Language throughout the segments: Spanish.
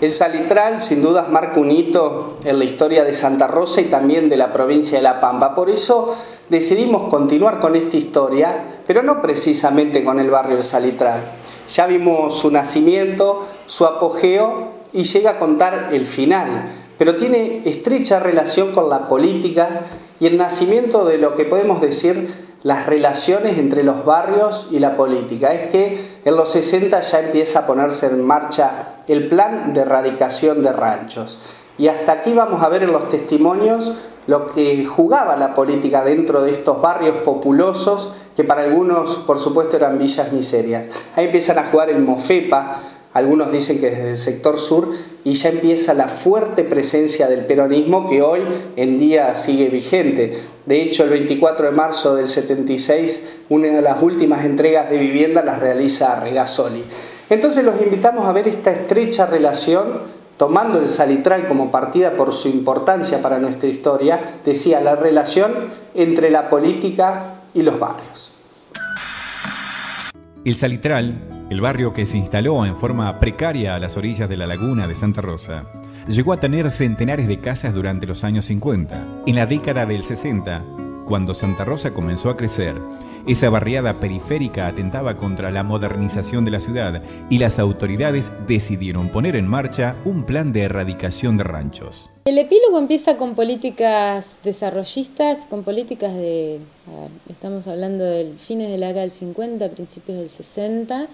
El Salitral sin dudas marca un hito en la historia de Santa Rosa y también de la provincia de La Pampa. Por eso decidimos continuar con esta historia, pero no precisamente con el barrio del Salitral. Ya vimos su nacimiento, su apogeo y llega a contar el final, pero tiene estrecha relación con la política y el nacimiento de lo que podemos decir las relaciones entre los barrios y la política. Es que en los 60 ya empieza a ponerse en marcha el plan de erradicación de ranchos. Y hasta aquí vamos a ver en los testimonios lo que jugaba la política dentro de estos barrios populosos, que para algunos, por supuesto, eran villas miserias. Ahí empiezan a jugar el Mofepa, algunos dicen que desde el sector sur, y ya empieza la fuerte presencia del peronismo que hoy en día sigue vigente. De hecho, el 24 de marzo del 76, una de las últimas entregas de vivienda las realiza Regasoli. Entonces los invitamos a ver esta estrecha relación, tomando el Salitral como partida por su importancia para nuestra historia, decía, la relación entre la política y los barrios. El Salitral, el barrio que se instaló en forma precaria a las orillas de la laguna de Santa Rosa, llegó a tener centenares de casas durante los años 50. En la década del 60, cuando Santa Rosa comenzó a crecer, esa barriada periférica atentaba contra la modernización de la ciudad y las autoridades decidieron poner en marcha un plan de erradicación de ranchos. El epílogo empieza con políticas desarrollistas, con políticas estamos hablando del fines de la década del 50, principios del 60,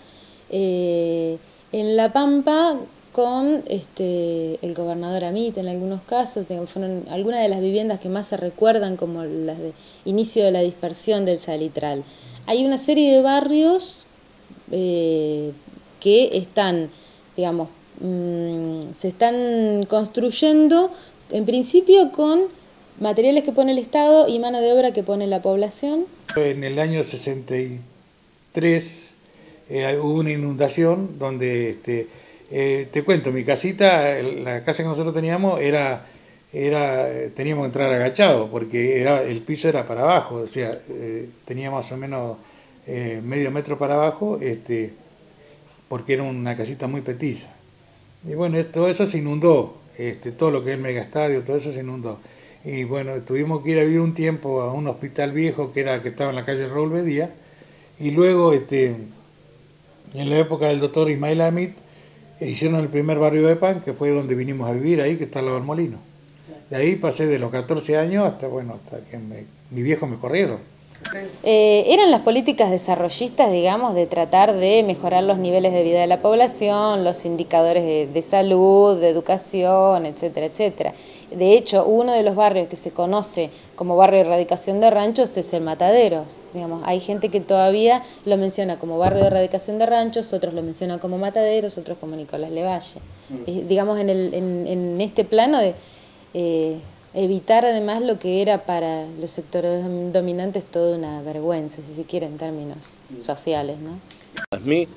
en La Pampa con el gobernador Amit en algunos casos, fueron algunas de las viviendas que más se recuerdan como las de inicio de la dispersión del Salitral. Hay una serie de barrios que están, digamos, se están construyendo en principio con materiales que pone el Estado y mano de obra que pone la población. En el año 63 hubo una inundación donde te cuento, mi casita, la casa que nosotros teníamos teníamos que entrar agachados porque el piso era para abajo, o sea, tenía más o menos medio metro para abajo, porque era una casita muy petiza. Y bueno, todo eso se inundó, todo lo que es el megaestadio, todo eso se inundó. Y bueno, tuvimos que ir a vivir un tiempo a un hospital viejo que estaba en la calle Raúl Bedía, y luego, en la época del doctor Ismael Amit, hicieron el primer barrio de Pan, que fue donde vinimos a vivir, ahí que está al lado del molino. De ahí pasé de los 14 años hasta que mi viejo me corrieron. Eran las políticas desarrollistas, digamos, de tratar de mejorar los niveles de vida de la población, los indicadores de salud, de educación, etcétera, etcétera. De hecho, uno de los barrios que se conoce como barrio de erradicación de ranchos es el Mataderos. Digamos, hay gente que todavía lo menciona como barrio de erradicación de ranchos, otros lo mencionan como Mataderos, otros como Nicolás Levalle. Digamos, en este plano de evitar además lo que era para los sectores dominantes toda una vergüenza, si se quiere, en términos sociales, ¿no? A mí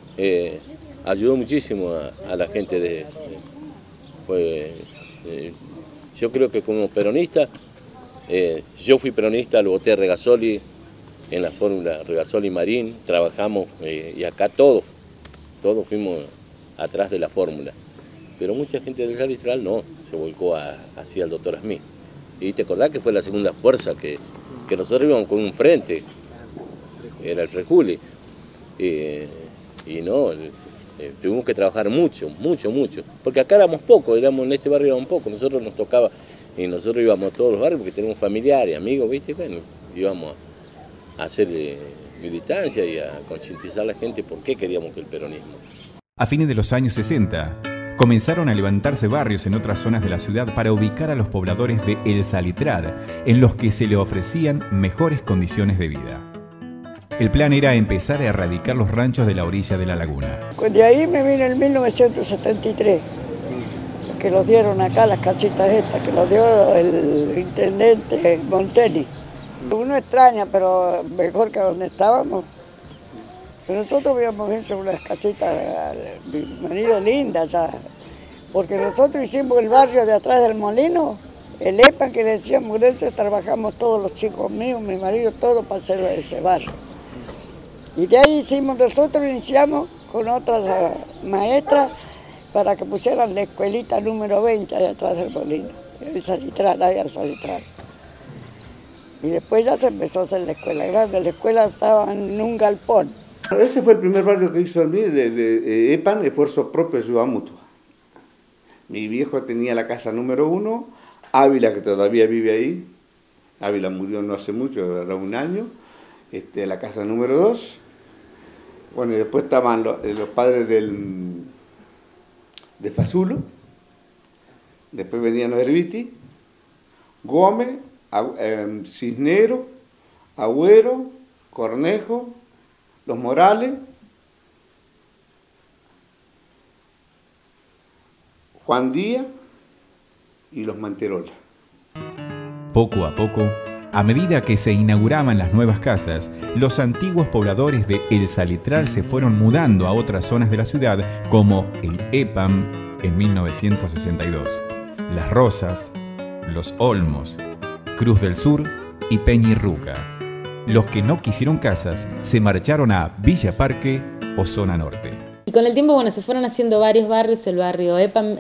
ayudó muchísimo a la gente yo creo que como peronista, yo fui peronista, lo voté a Regasoli en la fórmula Regasoli Marín, trabajamos y acá todos fuimos atrás de la fórmula. Pero mucha gente del Salitral no, se volcó hacia el doctor Smith. Y te acordás que fue la segunda fuerza que nosotros íbamos con un frente, era el Frejuli. Y no, tuvimos que trabajar mucho, porque acá éramos pocos, en este barrio éramos pocos, nosotros nos tocaba, y nosotros íbamos a todos los barrios porque tenemos familiares, amigos, ¿viste? Bueno, íbamos a hacer militancia y a concientizar a la gente por qué queríamos que el peronismo. A fines de los años 60, comenzaron a levantarse barrios en otras zonas de la ciudad para ubicar a los pobladores de El Salitral, en los que se le ofrecían mejores condiciones de vida. El plan era empezar a erradicar los ranchos de la orilla de la laguna. De ahí me vine en 1973, que los dieron acá, las casitas estas, que los dio el intendente Monteni. Uno extraña, pero mejor que donde estábamos. Pero nosotros habíamos hecho unas casitas, mi marido, lindas ya, porque nosotros hicimos el barrio de atrás del molino, el EPA que le decíamos, eso trabajamos todos los chicos míos, mi marido, todo para hacer ese barrio. Y de ahí nosotros iniciamos con otras maestras para que pusieran la escuelita número 20 allá atrás del molino, el Salitral, había el Salitral. Y después ya se empezó a hacer la escuela grande, la escuela estaba en un galpón. Ese fue el primer barrio que hizo el MIR de EPAN, Esfuerzo Propio, Ayuda Mutua. Mi viejo tenía la casa número 1, Ávila, que todavía vive ahí, Ávila murió no hace mucho, era un año, la casa número 2, bueno, y después estaban los padres de Fasulo, después venían los Herbiti, Gómez, Cisnero, Agüero, Cornejo, los Morales, Juan Díaz y los Manterola. Poco a poco, a medida que se inauguraban las nuevas casas, los antiguos pobladores de El Salitral se fueron mudando a otras zonas de la ciudad, como el EPAM en 1962, Las Rosas, Los Olmos, Cruz del Sur y Peñirruca. Los que no quisieron casas se marcharon a Villa Parque o Zona Norte. Y con el tiempo, bueno, se fueron haciendo varios barrios, el barrio EPAM,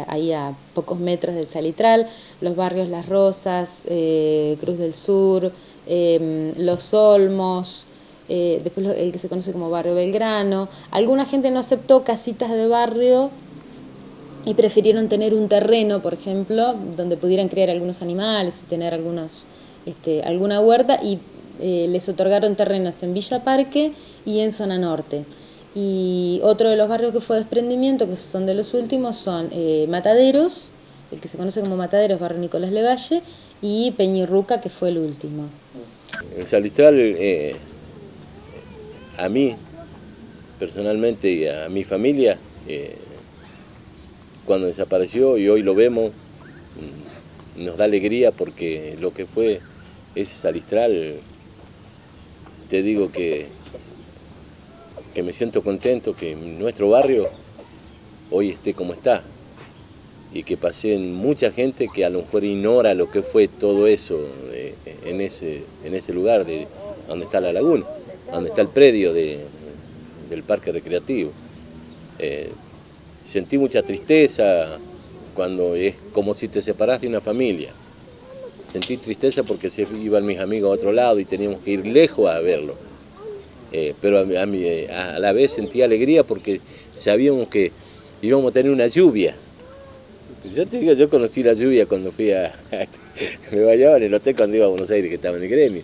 ahí a pocos metros del Salitral, los barrios Las Rosas, Cruz del Sur, Los Olmos, después el que se conoce como barrio Belgrano. Alguna gente no aceptó casitas de barrio y prefirieron tener un terreno, por ejemplo, donde pudieran criar algunos animales y tener alguna huerta, y les otorgaron terrenos en Villa Parque y en Zona Norte. Y otro de los barrios que fue desprendimiento, que son de los últimos, son Mataderos, el que se conoce como Mataderos, barrio Nicolás Levalle, y Peñirruca, que fue el último. El Salitral, a mí, personalmente, y a mi familia, cuando desapareció y hoy lo vemos, nos da alegría, porque lo que fue ese Salitral, te digo que me siento contento que nuestro barrio hoy esté como está, y que pasen mucha gente que a lo mejor ignora lo que fue todo eso en ese lugar donde está la laguna, donde está el predio del parque recreativo. Sentí mucha tristeza cuando es como si te separás de una familia. Sentí tristeza porque se iban mis amigos a otro lado y teníamos que ir lejos a verlo. Pero a la vez sentí alegría porque sabíamos que íbamos a tener una lluvia. Yo te digo, yo conocí la lluvia cuando me bañaba en el hotel cuando iba a Buenos Aires, que estaba en el gremio.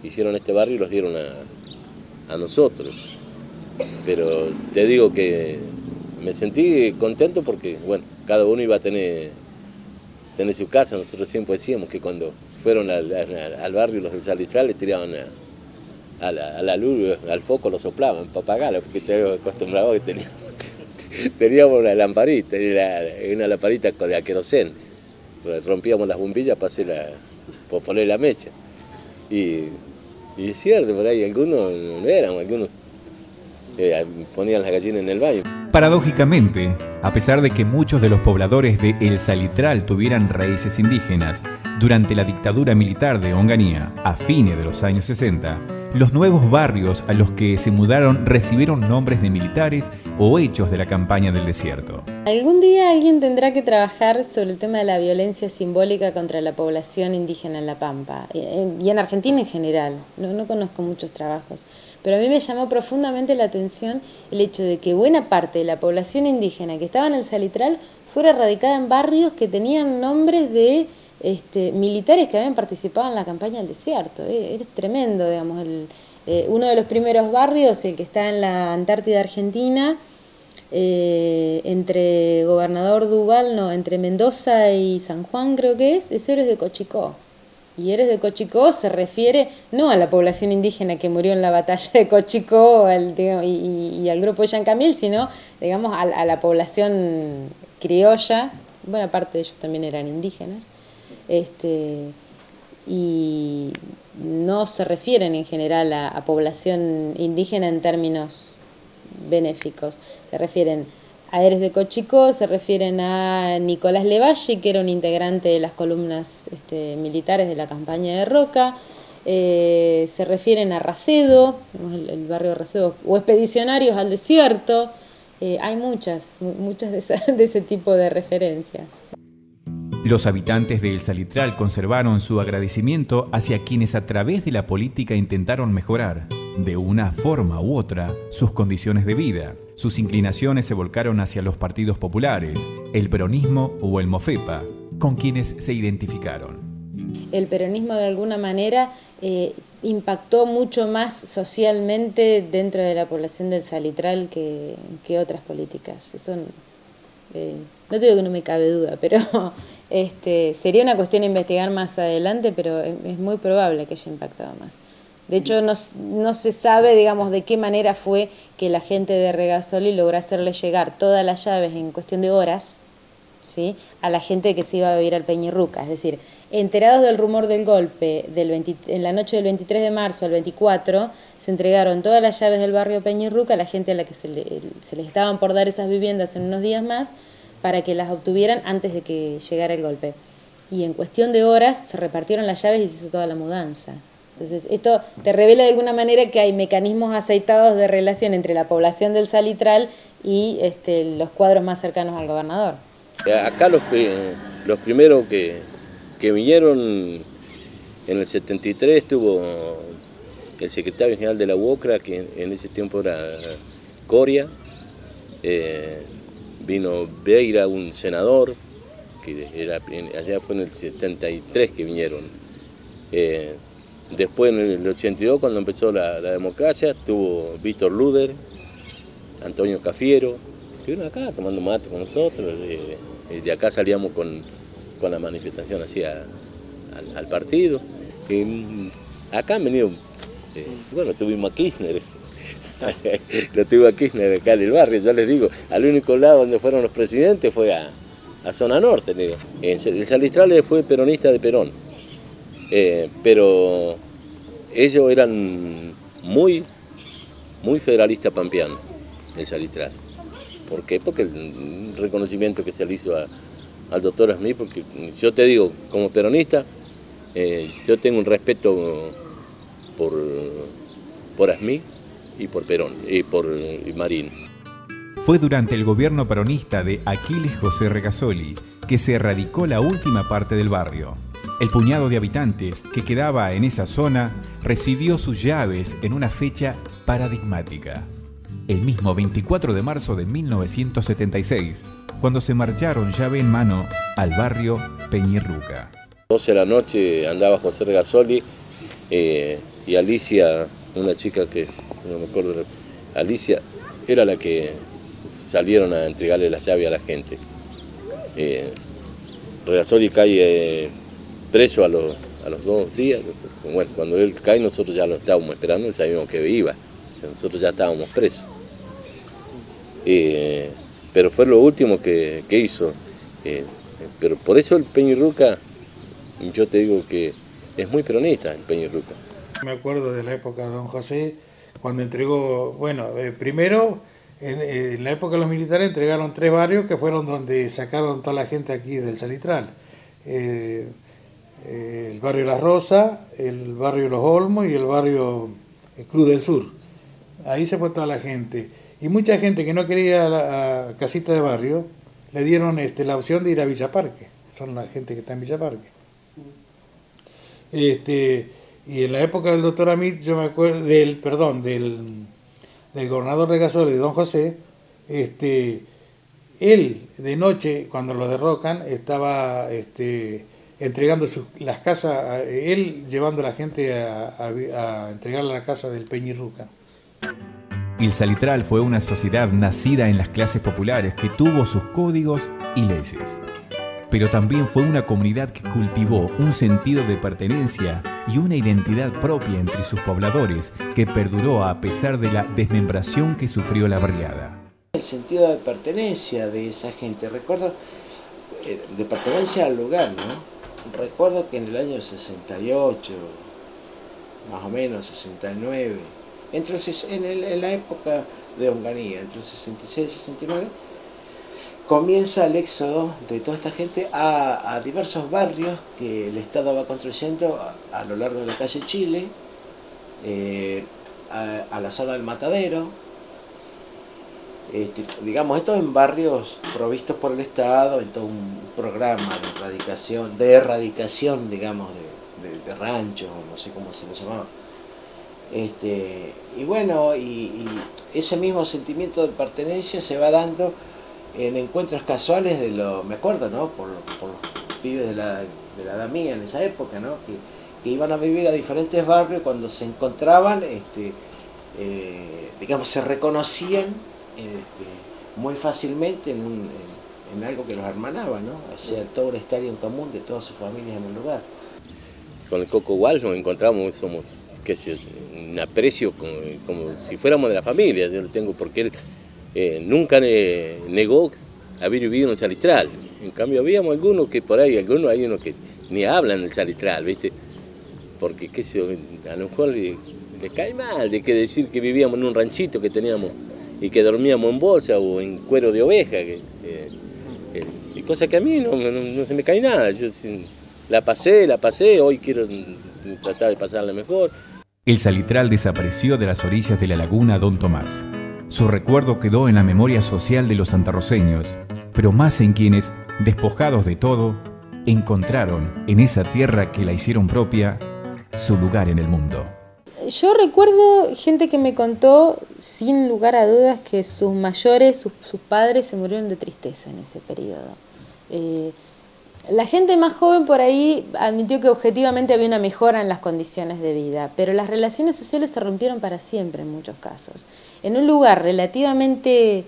Hicieron este barrio y los dieron a nosotros. Pero te digo que me sentí contento porque, bueno, cada uno iba a tener su casa. Nosotros siempre decíamos que cuando fueron al barrio los del Salitral, les tiraban a la luz, al foco lo soplaban para apagarlo, porque te acostumbrado que teníamos una lamparita, una lamparita de querosén. Rompíamos las bombillas para poner la mecha. Y es cierto, por ahí algunos no eran, algunos ponían las gallinas en el baño. Paradójicamente, a pesar de que muchos de los pobladores de El Salitral tuvieran raíces indígenas, durante la dictadura militar de Onganía, a fines de los años 60, los nuevos barrios a los que se mudaron recibieron nombres de militares o hechos de la campaña del desierto. Algún día alguien tendrá que trabajar sobre el tema de la violencia simbólica contra la población indígena en La Pampa, y en Argentina en general. No conozco muchos trabajos, pero a mí me llamó profundamente la atención el hecho de que buena parte de la población indígena que estaba en el Salitral fuera radicada en barrios que tenían nombres de militares que habían participado en la campaña del desierto. Es tremendo, digamos. Uno de los primeros barrios, el que está en la Antártida Argentina, entre Gobernador Duval, entre Mendoza y San Juan, creo que es Héroes de Cochicó. Y Héroes de Cochicó se refiere no a la población indígena que murió en la batalla de Cochicó y al grupo de Yancamil, sino, digamos, a la población criolla. Buena parte de ellos también eran indígenas. Y no se refieren en general a población indígena en términos benéficos. Se refieren a Héroes de Cochicó, se refieren a Nicolás Levalle, que era un integrante de las columnas militares de la campaña de Roca, se refieren a Racedo, el barrio de Racedo, o expedicionarios al desierto, Hay muchas de ese tipo de referencias. Los habitantes de El Salitral conservaron su agradecimiento hacia quienes a través de la política intentaron mejorar, de una forma u otra, sus condiciones de vida. Sus inclinaciones se volcaron hacia los partidos populares, el peronismo o el MOFEPA, con quienes se identificaron. El peronismo de alguna manera impactó mucho más socialmente dentro de la población del Salitral que otras políticas. Eso no digo que no me cabe duda, pero sería una cuestión a investigar más adelante, pero es muy probable que haya impactado más. De hecho, no se sabe, digamos, de qué manera fue que la gente de Regasoli logró hacerle llegar todas las llaves en cuestión de horas, ¿sí?, a la gente que se iba a vivir al Peñirruca. Es decir, enterados del rumor del golpe en la noche del 23 de marzo al 24, se entregaron todas las llaves del barrio Peñirruca a la gente a la que se les estaban por dar esas viviendas en unos días más, para que las obtuvieran antes de que llegara el golpe. Y en cuestión de horas se repartieron las llaves y se hizo toda la mudanza. Entonces, esto te revela de alguna manera que hay mecanismos aceitados de relación entre la población del Salitral y los cuadros más cercanos al gobernador. Acá los primeros que vinieron en el 73 estuvo el secretario general de la UOCRA, que en ese tiempo era Coria, vino Beira, un senador, que allá fue en el 73 que vinieron. Después en el 82, cuando empezó la democracia, estuvo Víctor Luder, Antonio Cafiero, estuvieron acá tomando mate con nosotros. De acá salíamos con la manifestación hacia al partido. Acá han venido, bueno, tuvimos a Kirchner. Lo tuvo a Kirchner acá en el barrio. Yo les digo, al único lado donde fueron los presidentes fue a zona norte. Digo. El Salitral fue peronista de Perón, pero ellos eran muy federalistas pampeanos, el Salitral. ¿Por qué? Porque el reconocimiento que se le hizo al doctor Asmí, porque yo te digo, como peronista, yo tengo un respeto por Asmí y por Perón, y por Marín. Fue durante el gobierno peronista de Aquiles José Regasoli que se erradicó la última parte del barrio. El puñado de habitantes que quedaba en esa zona recibió sus llaves en una fecha paradigmática. El mismo 24 de marzo de 1976, cuando se marcharon llave en mano al barrio Peñirruca. 12 de la noche andaba José Regasoli y Alicia, una chica que no me acuerdo, Alicia era la que salieron a entregarle las llaves a la gente. Regasoli cae preso a los 2 días. Bueno, cuando él cae nosotros ya lo estábamos esperando, sabíamos que iba, o sea, nosotros ya estábamos presos. Pero fue lo último que hizo. Pero por eso el Peñirruca, yo te digo que es muy peronista el Peñirruca. Me acuerdo de la época de don José, cuando entregó, bueno, primero en la época de los militares entregaron 3 barrios que fueron donde sacaron toda la gente aquí del Salitral. El barrio Las Rosas, el barrio Los Olmos y el barrio Cruz del Sur. Ahí se fue toda la gente. Y mucha gente que no quería la casita de barrio, le dieron la opción de ir a Villa Parque. Son la gente que está en Villa Parque. Y en la época del doctor Amit, yo me acuerdo del gobernador Regasoli, de don José, él de noche, cuando lo derrocan, estaba entregando las casas, él llevando a la gente a entregarle la casa del Peñirruca. El Salitral fue una sociedad nacida en las clases populares que tuvo sus códigos y leyes. Pero también fue una comunidad que cultivó un sentido de pertenencia y una identidad propia entre sus pobladores que perduró a pesar de la desmembración que sufrió la barriada. El sentido de pertenencia de esa gente, recuerdo, de pertenencia al lugar, ¿no? Recuerdo que en el año 68, más o menos 69, en la época de Onganía, entre el 66 y 69, comienza el éxodo de toda esta gente a diversos barrios que el Estado va construyendo a lo largo de la calle Chile, a la zona del Matadero, digamos, esto en barrios provistos por el Estado, en todo un programa de erradicación, digamos, de ranchos, no sé cómo se lo llamaba. Y bueno, y ese mismo sentimiento de pertenencia se va dando en encuentros casuales me acuerdo, ¿no? Por los pibes de la edad mía en esa época, ¿no? Que iban a vivir a diferentes barrios, cuando se encontraban, digamos, se reconocían muy fácilmente en algo que los hermanaba, ¿no? O sea, todo un estadio en común de todas sus familias en el lugar. Con el Coco Walsh nos encontramos, somos, qué sé, un aprecio como si fuéramos de la familia, yo lo tengo, porque él nunca negó haber vivido en el Salitral. En cambio habíamos algunos que por ahí, hay unos que ni hablan del Salitral, ¿viste? Porque qué sé yo, a lo mejor le cae mal de que decir que vivíamos en un ranchito que teníamos y que dormíamos en bolsa o en cuero de oveja, y cosa que a mí no se me cae nada. Yo la pasé, hoy quiero tratar de pasarla mejor. El Salitral desapareció de las orillas de la laguna Don Tomás. Su recuerdo quedó en la memoria social de los santarroceños, pero más en quienes, despojados de todo, encontraron en esa tierra que la hicieron propia su lugar en el mundo. Yo recuerdo gente que me contó, sin lugar a dudas, que sus mayores, sus padres se murieron de tristeza en ese periodo. La gente más joven por ahí admitió que objetivamente había una mejora en las condiciones de vida, pero las relaciones sociales se rompieron para siempre en muchos casos. En un lugar relativamente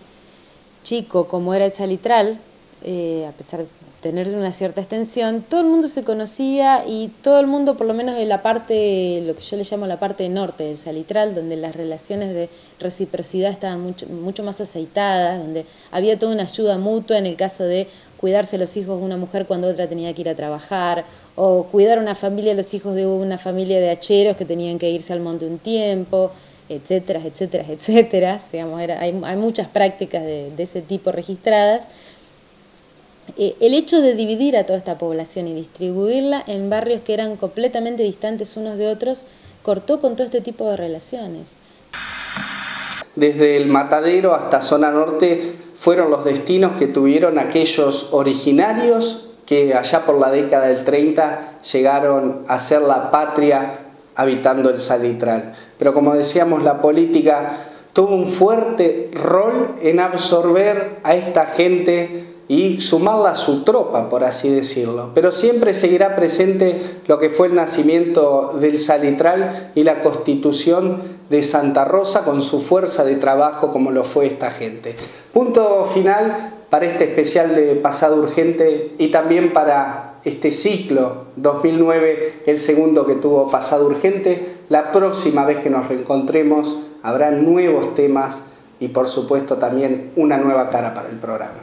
chico como era el Salitral, a pesar de tener una cierta extensión, todo el mundo se conocía y todo el mundo, por lo menos de la parte, lo que yo le llamo la parte norte del Salitral, donde las relaciones de reciprocidad estaban mucho más aceitadas, donde había toda una ayuda mutua en el caso de cuidarse los hijos de una mujer cuando otra tenía que ir a trabajar, o cuidar a una familia, los hijos de una familia de hacheros que tenían que irse al monte un tiempo, etcétera, etcétera, etcétera. Digamos, hay muchas prácticas de ese tipo registradas. El hecho de dividir a toda esta población y distribuirla en barrios que eran completamente distantes unos de otros, cortó con todo este tipo de relaciones. Desde el Matadero hasta Zona Norte fueron los destinos que tuvieron aquellos originarios que allá por la década del 30 llegaron a ser la patria habitando el Salitral. Pero como decíamos, la política tuvo un fuerte rol en absorber a esta gente y sumarla a su tropa, por así decirlo. Pero siempre seguirá presente lo que fue el nacimiento del Salitral y la constitución de Santa Rosa con su fuerza de trabajo como lo fue esta gente. Punto final para este especial de Pasado Urgente y también para este ciclo 2009, el segundo que tuvo Pasado Urgente. La próxima vez que nos reencontremos habrá nuevos temas y por supuesto también una nueva cara para el programa.